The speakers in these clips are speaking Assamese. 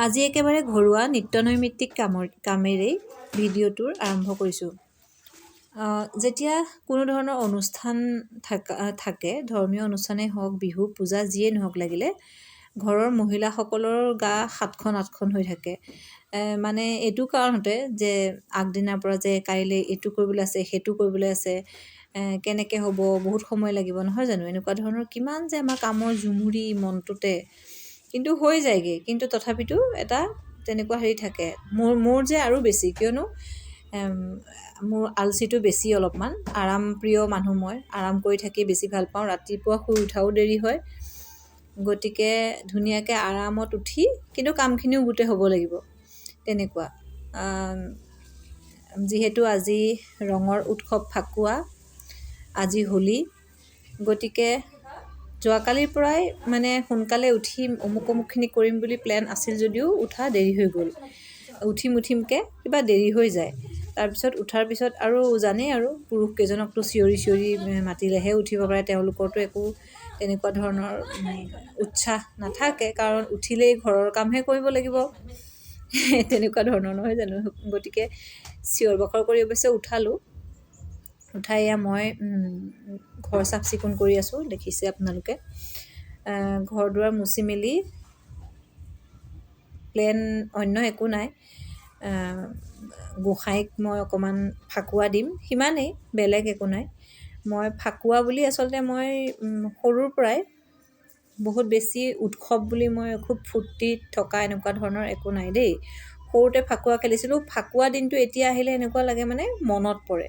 আজি একেবাৰে ঘৰুৱা নিত্যনৈমিত্তিক কামেৰেই ভিডিঅ'টোৰ আৰম্ভ কৰিছোঁ। যেতিয়া কোনো ধৰণৰ অনুষ্ঠান থাকে, ধৰ্মীয় অনুষ্ঠানেই হওক, বিহু পূজা যিয়েই নহওক লাগিলে, ঘৰৰ মহিলাসকলৰ গা 7খন 8খন হৈ থাকে। মানে এইটো কাৰণতে যে আগদিনাৰ পৰা যে কাইলৈ এইটো কৰিবলৈ আছে, সেইটো কৰিবলৈ আছে, কেনেকৈ হ'ব, বহুত সময় লাগিব, নহয় জানো? এনেকুৱা ধৰণৰ কিমান যে আমাৰ কামৰ জুমুৰি মনটোতে, কিন্তু হৈ যায়গৈ। কিন্তু তথাপিতো এটা তেনেকুৱা হেৰি থাকে। মোৰ যে আৰু বেছি, কিয়নো মোৰ আলচিটো বেছি অলপমান। আৰামপ্ৰিয় মানুহ মই, আৰাম কৰি থাকি বেছি ভাল পাওঁ। ৰাতিপুৱা শুই উঠাও দেৰি হয়, গতিকে ধুনীয়াকৈ আৰামত উঠি কিন্তু কামখিনিও গোটেই হ'ব লাগিব, তেনেকুৱা। যিহেতু আজি ৰঙৰ উৎসৱ ফাকুৱা, আজি হোলী, গতিকে যোৱাকালিৰ পৰাই মানে সোনকালে উঠি অমুকখিনি কৰিম বুলি প্লেন আছিল যদিও উঠা দেৰি হৈ গ'ল। উঠিমকৈ কিবা দেৰি হৈ যায়। তাৰপিছত উঠাৰ পিছত আৰু জানেই আৰু পুৰুষকেইজনকতো চিঞৰি চিঞৰি মাতিলেহে উঠিব পাৰে, তেওঁলোকৰতো একো তেনেকুৱা ধৰণৰ উৎসাহ নাথাকে, কাৰণ উঠিলেই ঘৰৰ কামহে কৰিব লাগিব, তেনেকুৱা ধৰণৰ, নহয় জানো? গতিকে চিঞৰ বাখৰ কৰি অৱশ্যে উঠালোঁ। উঠাই এয়া মই ঘৰ চাফ চিকুণ কৰি আছোঁ, দেখিছে আপোনালোকে। ঘৰ দুৱাৰ মুচি মেলি প্লেন অন্য একো নাই। গোসাঁইক মই অকণমান ফাকুৱা দিম, সিমানেই, বেলেগ একো নাই। মই ফাকুৱা বুলি আচলতে মই সৰুৰ পৰাই বহুত বেছি উৎসৱ বুলি মই খুব ফূৰ্তিত থকা এনেকুৱা ধৰণৰ একো নাই দেই। সৰুতে ফাকুৱা খেলিছিলোঁ। ফাকুৱা দিনটো এতিয়া আহিলে এনেকুৱা লাগে মানে মনত পৰে।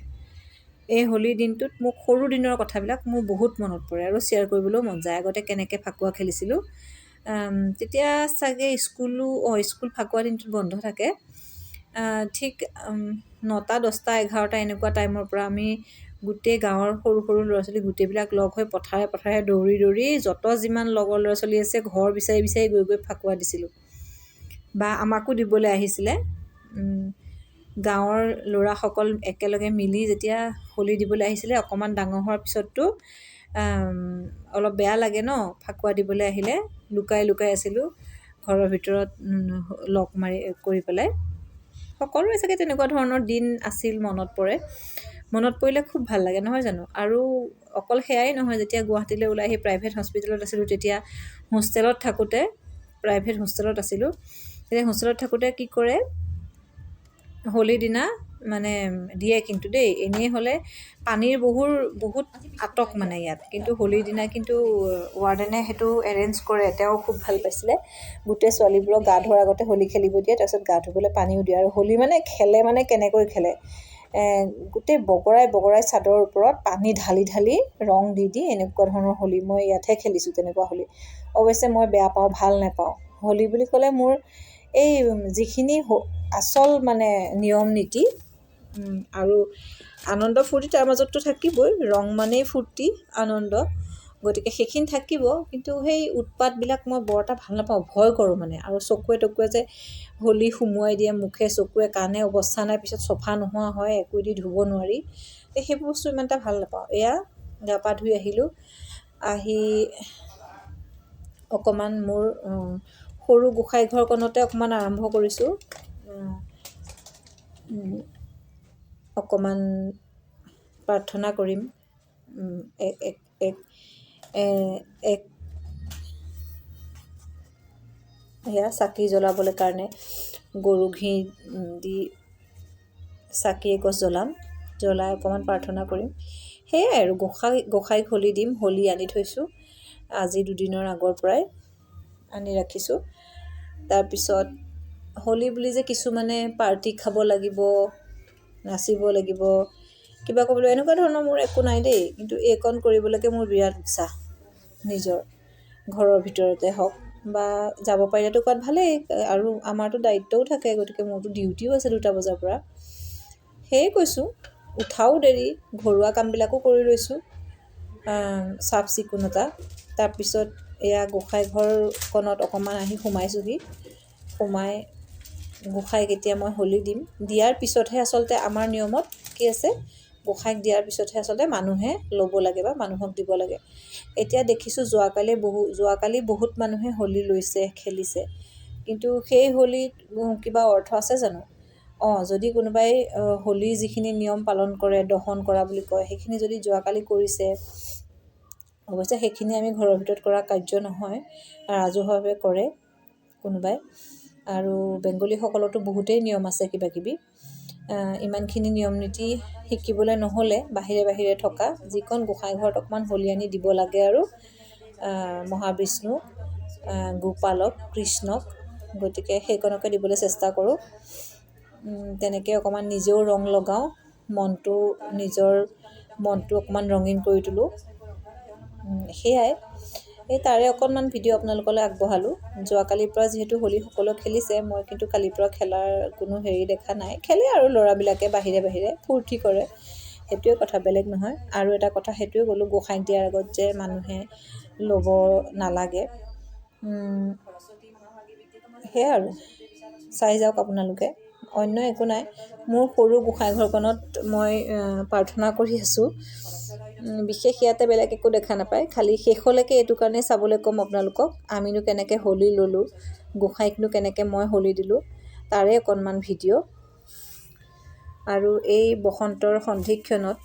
এই হোলীৰ দিনটোত মোক সৰু দিনৰ কথাবিলাক মোৰ বহুত মনত পৰে আৰু শ্বেয়াৰ কৰিবলৈও মন যায়। আগতে কেনেকৈ ফাকুৱা খেলিছিলোঁ, তেতিয়া চাগে স্কুল ফাকুৱা দিনটোত বন্ধ থাকে। ঠিক 9টা 10টা 11টা এনেকুৱা টাইমৰ পৰা আমি গোটেই গাঁৱৰ সৰু সৰু ল'ৰা ছোৱালী গোটেইবিলাক লগ হৈ পথাৰে পথাৰে দৌৰি দৌৰি যিমান লগৰ ল'ৰা ছোৱালী আছে ঘৰ বিচাৰি বিচাৰি গৈ গৈ ফাকুৱা দিছিলোঁ, বা আমাকো দিবলৈ আহিছিলে। গাঁৱৰ ল'ৰাসকল একেলগে মিলি যেতিয়া হোলী দিবলৈ আহিছিলে, অকণমান ডাঙৰ হোৱাৰ পিছততো অলপ বেয়া লাগে ন, ফাকুৱা দিবলৈ আহিলে লুকাই লুকাই আছিলোঁ ঘৰৰ ভিতৰত লগ কৰি পেলাই। সকলোৰে চাগে তেনেকুৱা ধৰণৰ দিন আছিল, মনত পৰিলে খুব ভাল লাগে, নহয় জানো? আৰু অকল সেয়াই নহয়, যেতিয়া গুৱাহাটীলৈ ওলাই আহি প্ৰাইভেট হস্পিটেলত আছিলোঁ, তেতিয়া হোষ্টেলত থাকোঁতে, প্ৰাইভেট হোষ্টেলত আছিলোঁ, তেতিয়া হোষ্টেলত থাকোঁতে কি কৰে, হোলীৰ দিনা মানে দিয়ে কিন্তু দেই। এনেই হ'লে পানীৰ বহুত আটক মানে ইয়াত, কিন্তু হোলীৰ দিনা কিন্তু ৱাৰ্ডেনে সেইটো এৰেঞ্জ কৰে। তেওঁ খুব ভাল পাইছিলে। গোটেই ছোৱালীবোৰক গা ধোৱাৰ আগতে হোলী খেলিব দিয়ে, তাৰপিছত গা ধুবলৈ পানীও দিয়ে। আৰু হোলী মানে খেলে মানে কেনেকৈ খেলে, গোটেই বগৰাই চাদৰ ওপৰত পানী ঢালি ঢালি ৰং দি দি এনেকুৱা ধৰণৰ হোলী মই ইয়াতহে খেলিছোঁ, তেনেকুৱা হোলী। অৱশ্যে মই বেয়া পাওঁ, ভাল নাপাওঁ। হোলী বুলি ক'লে মোৰ এই যিখিনি আচল মানে নিয়ম নীতি আৰু আনন্দ ফূৰ্তি তাৰ মাজততো থাকিবই। ৰং মানেই ফূৰ্তি আনন্দ, গতিকে সেইখিনি থাকিব। কিন্তু সেই উৎপাতবিলাক মই বৰ এটা ভাল নাপাওঁ, ভয় কৰোঁ মানে। আৰু চকুৱে তকুৱে যে হোলী সুমুৱাই দিয়ে, মুখে চকুৱে কাণে অৱস্থা নাই, পিছত চফা নোহোৱা হয়, একোৱেদি ধুব নোৱাৰি, সেইবোৰ বস্তু ইমান এটা ভাল নাপাওঁ। এয়া গা পা ধুই আহিলোঁ, আহি অকণমান মোৰ সৰু গোসাঁই ঘৰখনতে অকণমান আৰম্ভ কৰিছোঁ। অকণমান প্ৰাৰ্থনা কৰিম। সেয়া চাকি জ্বলাবলৈ কাৰণে গৰু ঘি দি চাকি এগছ জ্বলাই অকণমান প্ৰাৰ্থনা কৰিম। সেয়াই আৰু গোসাঁইক হোলী দিম। হোলী আনি থৈছোঁ, আজি 2 দিনৰ আগৰ পৰাই আনি ৰাখিছোঁ। তাৰপিছত হোলী বুলি যে কিছুমানে পাৰ্টি খাব লাগিব, নাচিব লাগিব, কিবা কৰিবলৈ, এনেকুৱা ধৰণৰ মোৰ একো নাই দেই। কিন্তু এইকণ কৰিবলৈকে মোৰ বিৰাট উৎসাহ। নিজৰ ঘৰৰ ভিতৰতে হওক বা যাব পাৰিলেতো কোৱাত ভালেই, আৰু আমাৰতো দায়িত্বও থাকে, গতিকে মোৰতো ডিউটিও আছে 2টা বজাৰ পৰা। সেয়ে কৈছোঁ, উঠাও দেৰি, ঘৰুৱা কামবিলাকো কৰি লৈছোঁ, চাফ চিকুণতা। তাৰপিছত এয়া গোসাঁই ঘৰখনত অকণমান আহি সোমাইছোঁহি। সোমাই গোসাঁইক এতিয়া মই হোলী দিম। দিয়াৰ পিছতহে আচলতে আমাৰ নিয়মত কি আছে, গোসাঁইক দিয়াৰ পিছতহে আচলতে মানুহে ল'ব লাগে বা মানুহক দিব লাগে। এতিয়া দেখিছোঁ যোৱাকালি বহুত মানুহে হোলী লৈছে, খেলিছে। কিন্তু সেই হোলীত কিবা অৰ্থ আছে জানো? যদি কোনোবাই হোলীৰ যিখিনি নিয়ম পালন কৰে, দহন কৰা বুলি কয়, সেইখিনি যদি যোৱাকালি কৰিছে, অৱশ্যে সেইখিনি আমি ঘৰৰ ভিতৰত কৰা কাৰ্য নহয়, ৰাজহুৱাভাৱে কৰে কোনোবাই। আৰু বেংগলীসকলৰতো বহুতেই নিয়ম আছে কিবা কিবি। ইমানখিনি নিয়ম নীতি শিকিবলৈ নহ'লে বাহিৰে বাহিৰে থকা যিখন গোঁসাই ঘৰত অকণমান হোলী আনি দিব লাগে আৰু মহাবিষ্ণুক, গোপালক, কৃষ্ণক, গতিকে সেইকণকে দিবলৈ চেষ্টা কৰোঁ। তেনেকৈ অকণমান নিজেও ৰং লগাওঁ, নিজৰ মনটো অকণমান ৰঙীন কৰি তোলোঁ। সেয়াই, তাৰে অকণমান ভিডিঅ' আপোনালোকলৈ আগবঢ়ালোঁ। যোৱাকালিৰ পৰা যিহেতু হোলী সকলোৱে খেলিছে, মই কিন্তু কালিৰ পৰা খেলাৰ কোনো হেৰি দেখা নাই। খেলে আৰু ল'ৰাবিলাকে বাহিৰে বাহিৰে ফূৰ্তি কৰে, সেইটোৱে কথা, বেলেগ নহয়। আৰু এটা কথা সেইটোৱে ক'লোঁ, গোঁসাইক দিয়াৰ আগত যে মানুহে ল'ব নালাগে। সেয়াই আৰু, চাই যাওক আপোনালোকে, অন্য একো নাই। মোৰ সৰু গোঁসাই ঘৰখনত মই প্ৰাৰ্থনা কৰি আছোঁ। বিশেষ ইয়াতে বেলেগ একো দেখা নাপায়, খালি শেষলৈকে এইটো কাৰণেই চাবলৈ ক'ম আপোনালোকক, আমিনো কেনেকৈ হোলী ল'লোঁ, গোঁসাইকনো কেনেকৈ মই হোলী দিলোঁ, তাৰে অকণমান ভিডিঅ'। আৰু এই বসন্তৰ সন্ধিক্ষণত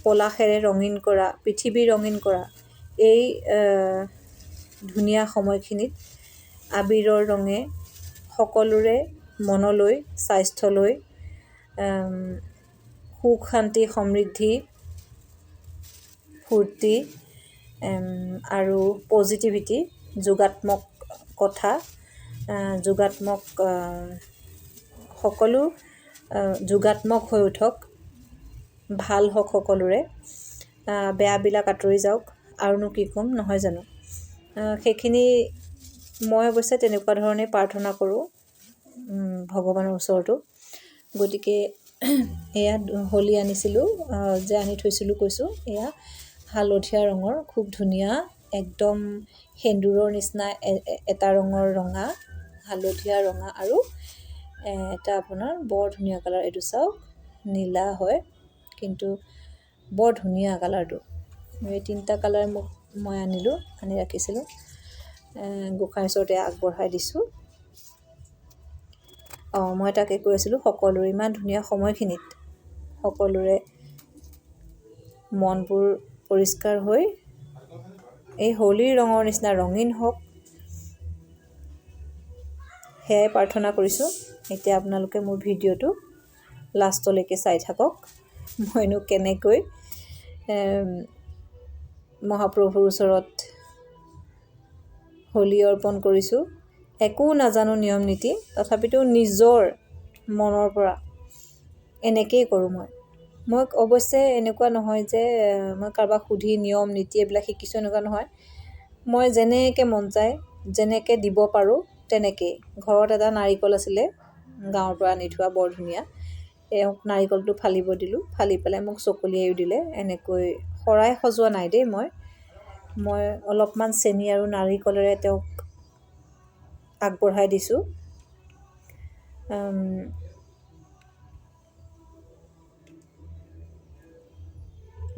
পলাশেৰে ৰঙীন কৰা, পৃথিৱী ৰঙীন কৰা এই ধুনীয়া সময়খিনিত আবিৰৰ ৰঙে সকলোৰে মনলৈ, স্বাস্থ্যলৈ সুখ শান্তি সমৃদ্ধি ফূৰ্তি আৰু পজিটিভিটি, যোগাত্মক কথা, যোগাত্মক সকলো যোগাত্মক হৈ উঠক, ভাল হওক সকলোৰে, বেয়াবিলাক আঁতৰি যাওক, আৰুনো কি ক'ম, নহয় জানো? সেইখিনি মই অৱশ্যে তেনেকুৱা ধৰণে প্ৰাৰ্থনা কৰোঁ ভগৱানৰ ওচৰতো। গতিকে এয়া হোলী আনিছিলোঁ, যে আনি থৈছিলোঁ কৈছোঁ, এয়া হালধীয়া ৰঙৰ, খুব ধুনীয়া, একদম সেন্দুৰৰ নিচিনা এটা ৰঙৰ ৰঙা, হালধীয়া ৰঙা, আৰু এটা আপোনাৰ বৰ ধুনীয়া কালাৰ, এইটো চাওক নীলা হয়, কিন্তু বৰ ধুনীয়া কালাৰটো। এই তিনিটা কালাৰ মই আনিলোঁ, আনি ৰাখিছিলোঁ, গোঁসাইৰ ওচৰতে আগবঢ়াই দিছোঁ। মই তাকে কৈ আছিলোঁ, সকলোৰে ইমান ধুনীয়া সময়খিনিত সকলোৰে মনবোৰ পৰিষ্কাৰ হৈ এই হোলীৰ ৰঙৰ নিচিনা ৰঙীন হওক, সেয়াই প্ৰাৰ্থনা কৰিছোঁ। এতিয়া আপোনালোকে মোৰ ভিডিঅ'টো লাষ্টলৈকে চাই থাকক, মইনো কেনেকৈ মহাপ্ৰভুৰ ওচৰত হোলী অৰ্পণ কৰিছোঁ। একো নাজানো নিয়ম নীতি, তথাপিতো নিজৰ মনৰ পৰা এনেকেই কৰোঁ মই অৱশ্যে এনেকুৱা নহয় যে মই কাৰোবাক সুধি নিয়ম নীতি এইবিলাক শিকিছোঁ, এনেকুৱা নহয়। মই যেনেকৈ মন যায়, যেনেকৈ দিব পাৰোঁ তেনেকেই। ঘৰত এটা নাৰিকল আছিলে, গাঁৱৰ পৰা আনি থোৱা, বৰ ধুনীয়া, এওঁক নাৰিকলটো ফালিব দিলোঁ, ফালি পেলাই মোক চকলিয়াইও দিলে। এনেকৈ শৰাই সজোৱা নাই দেই, মই অলপমান চেনি আৰু নাৰিকলেৰে তেওঁক আগবঢ়াই দিছোঁ।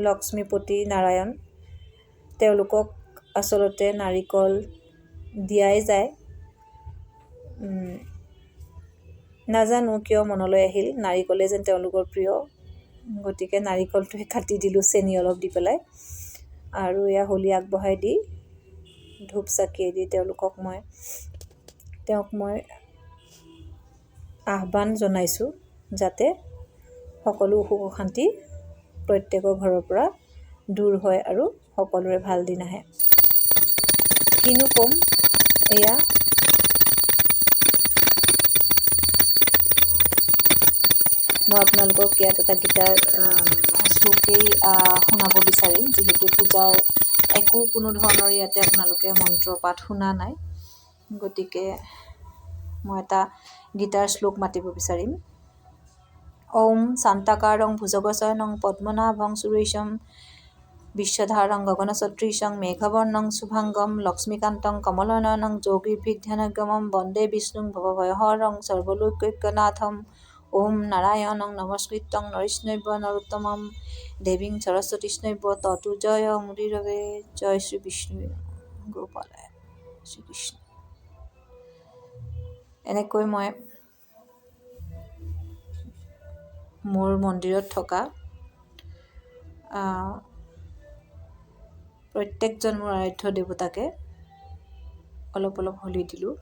লক্ষ্মীপতি নাৰায়ণ, তেওঁলোকক আচলতে নাৰিকল দিয়াই যায়। নাজানো কিয় মনলৈ আহিল, নাৰিকলে যেন তেওঁলোকৰ প্ৰিয়, গতিকে নাৰিকলটোৱে কাটি দিলোঁ চেনি অলপ দি পেলাই। আৰু এয়া হোলী আগবঢ়াই দি, ধূপ চাকিয়ে দি তেওঁক মই আহ্বান জনাইছোঁ, যাতে সকলো অসুখ অশান্তি প্ৰত্যেকৰ ঘৰৰ পৰা দূৰ হয় আৰু সকলোৰে ভাল দিন আহে। কিনো ক'ম, এয়া মই আপোনালোকক ইয়াত এটা গীতাৰ শ্লোকেই শুনাব বিচাৰিম, যিহেতু পূজাৰ কোনো ধৰণৰ ইয়াতে আপোনালোকে মন্ত্ৰ পাঠ শুনা নাই, গতিকে মই এটা গীতাৰ শ্লোক মাতিব বিচাৰিম। ওম শান্তাকাৰং ভুজগশয়নং পদ্মনাভং সুৰেশম বিশ্বধাৰং গগনসদৃশং মেঘবৰ্ণং শুভাঙ্গম লক্ষ্মীকান্তং কমলনয়নং যোগীভিধ্যানগমম বন্দে বিষ্ণুং ভৱভয়হৰং সৰ্বলোকৈকনাথম। ওম নাৰায়ণং নমস্কৃত্যং নৰৈষ্ণৈব নৰোত্তমম দেৱীং সৰস্বতীষ্ণৈব ততো জয় মুদিৰবে। জয় শ্ৰী বিষ্ণু গোপালায়, শ্ৰীকৃষ্ণ। এনেকৈ মই মোৰ মন্দিৰত থকা প্ৰত্যেকজন মোৰ আৰাধ্য দেৱতাকে অলপ অলপ হোলী দিলোঁ।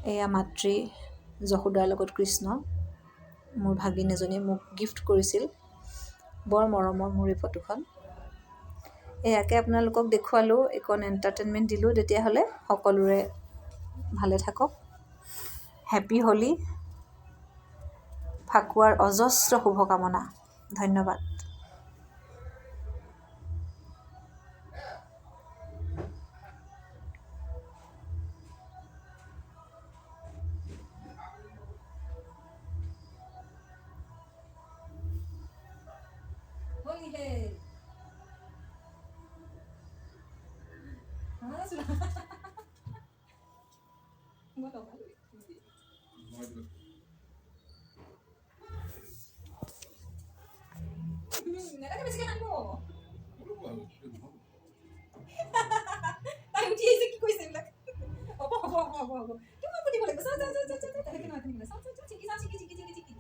এয়া মাতৃ যশোদাৰ লগত কৃষ্ণ, মোৰ ভাগিন এজনীয়ে মোক গিফ্ট কৰিছিল। বৰ মৰমৰ মোৰ এই ফটোখন। এয়াকে আপোনালোকক দেখুৱালোঁ, এইকণ এণ্টাৰটেইনমেণ্ট দিলোঁ। তেতিয়াহ'লে সকলোৰে ভালে থাকক। হেপী হোলী, ফাকুৱাৰ অজস্ৰ শুভকামনা। ধন্যবাদ। তাই উঠি আহিছে, কি কৰিছে এইবিলাক? হ'ব হ'ব হ'ব হ'ব হ'ব, কিমান দিব লাগিব? চাওঁ চাওঁ চাওঁ চাওঁ চাওঁ, তেনেকৈ নহয় তেনেকৈ নহয়, চাওঁ চাওঁ চাওঁ, চিকি চাওঁ চিকি চিকি চিকি চিকি চিকি